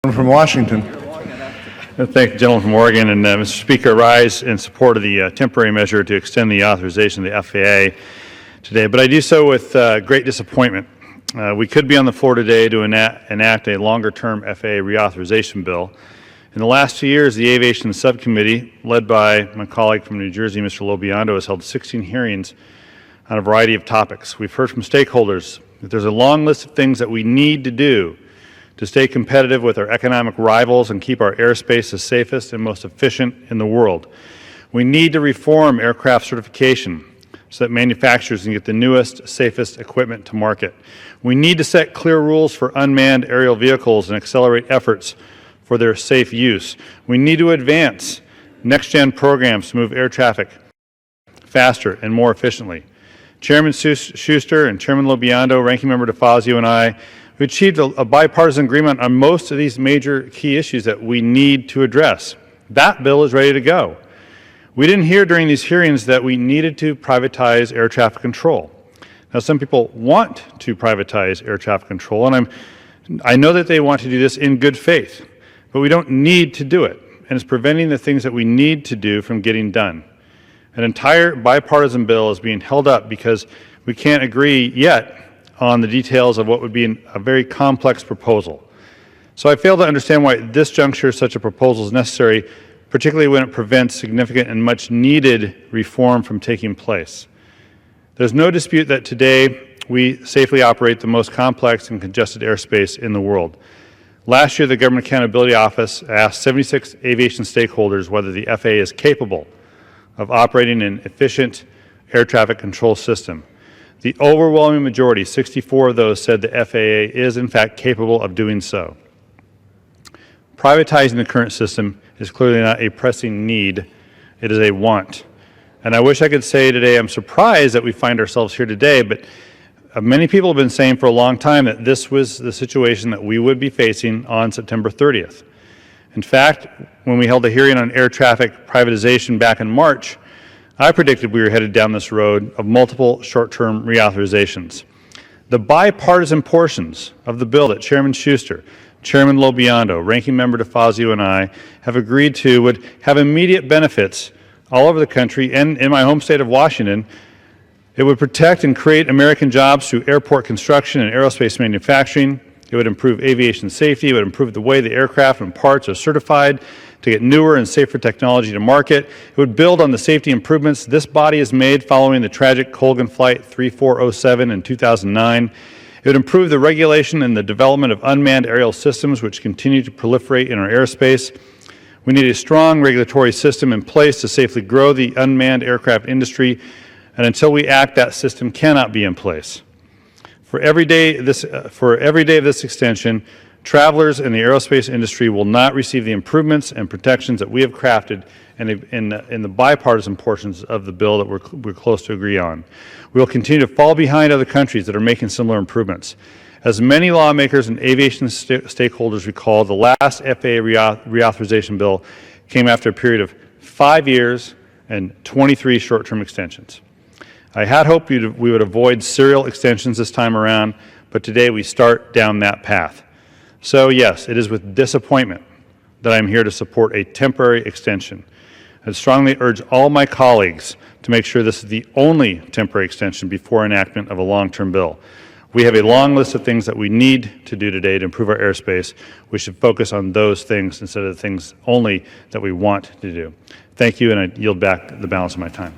From Washington. Thank the gentleman from Oregon. And Mr. Speaker, I rise in support of the temporary measure to extend the authorization of the FAA today, but I do so with great disappointment. We could be on the floor today to enact a longer-term FAA reauthorization bill. In the last 2 years, the Aviation Subcommittee, led by my colleague from New Jersey, Mr. Lobiando, has held 16 hearings on a variety of topics. We've heard from stakeholders that there's a long list of things that we need to do to stay competitive with our economic rivals and keep our airspace the safest and most efficient in the world. We need to reform aircraft certification so that manufacturers can get the newest, safest equipment to market. We need to set clear rules for unmanned aerial vehicles and accelerate efforts for their safe use. We need to advance next-gen programs to move air traffic faster and more efficiently. Chairman Schuster and Chairman Lobiando, Ranking Member DeFazio, and I, we achieved a bipartisan agreement on most of these major key issues that we need to address. That bill is ready to go. We didn't hear during these hearings that we needed to privatize air traffic control. Now, some people want to privatize air traffic control, and I know that they want to do this in good faith, but we don't need to do it, and it's preventing the things that we need to do from getting done. An entire bipartisan bill is being held up because we can't agree yet on the details of what would be a very complex proposal. So I fail to understand why at this juncture such a proposal is necessary, particularly when it prevents significant and much needed reform from taking place. There's no dispute that today we safely operate the most complex and congested airspace in the world. Last year, the Government Accountability Office asked 76 aviation stakeholders whether the FAA is capable of operating an efficient air traffic control system. The overwhelming majority, 64 of those, said the FAA is in fact capable of doing so. Privatizing the current system is clearly not a pressing need, it is a want. And I wish I could say today I'm surprised that we find ourselves here today, but many people have been saying for a long time that this was the situation that we would be facing on September 30th. In fact, when we held a hearing on air traffic privatization back in March, I predicted we were headed down this road of multiple short-term reauthorizations. The bipartisan portions of the bill that Chairman Schuster, Chairman Lobiando, Ranking Member DeFazio, and I have agreed to would have immediate benefits all over the country and in my home state of Washington. It would protect and create American jobs through airport construction and aerospace manufacturing. It would improve aviation safety. It would improve the way the aircraft and parts are certified to get newer and safer technology to market. It would build on the safety improvements this body has made following the tragic Colgan Flight 3407 in 2009. It would improve the regulation and the development of unmanned aerial systems, which continue to proliferate in our airspace. We need a strong regulatory system in place to safely grow the unmanned aircraft industry, and until we act, that system cannot be in place. For every day of this extension, travelers in the aerospace industry will not receive the improvements and protections that we have crafted in the bipartisan portions of the bill that we're close to agree on. We will continue to fall behind other countries that are making similar improvements. As many lawmakers and aviation stakeholders recall, the last FAA reauthorization bill came after a period of 5 years and 23 short-term extensions. I had hoped we would avoid serial extensions this time around, but today we start down that path. So yes, it is with disappointment that I'm here to support a temporary extension. I strongly urge all my colleagues to make sure this is the only temporary extension before enactment of a long-term bill. We have a long list of things that we need to do today to improve our airspace. We should focus on those things instead of the things only that we want to do. Thank you, and I yield back the balance of my time.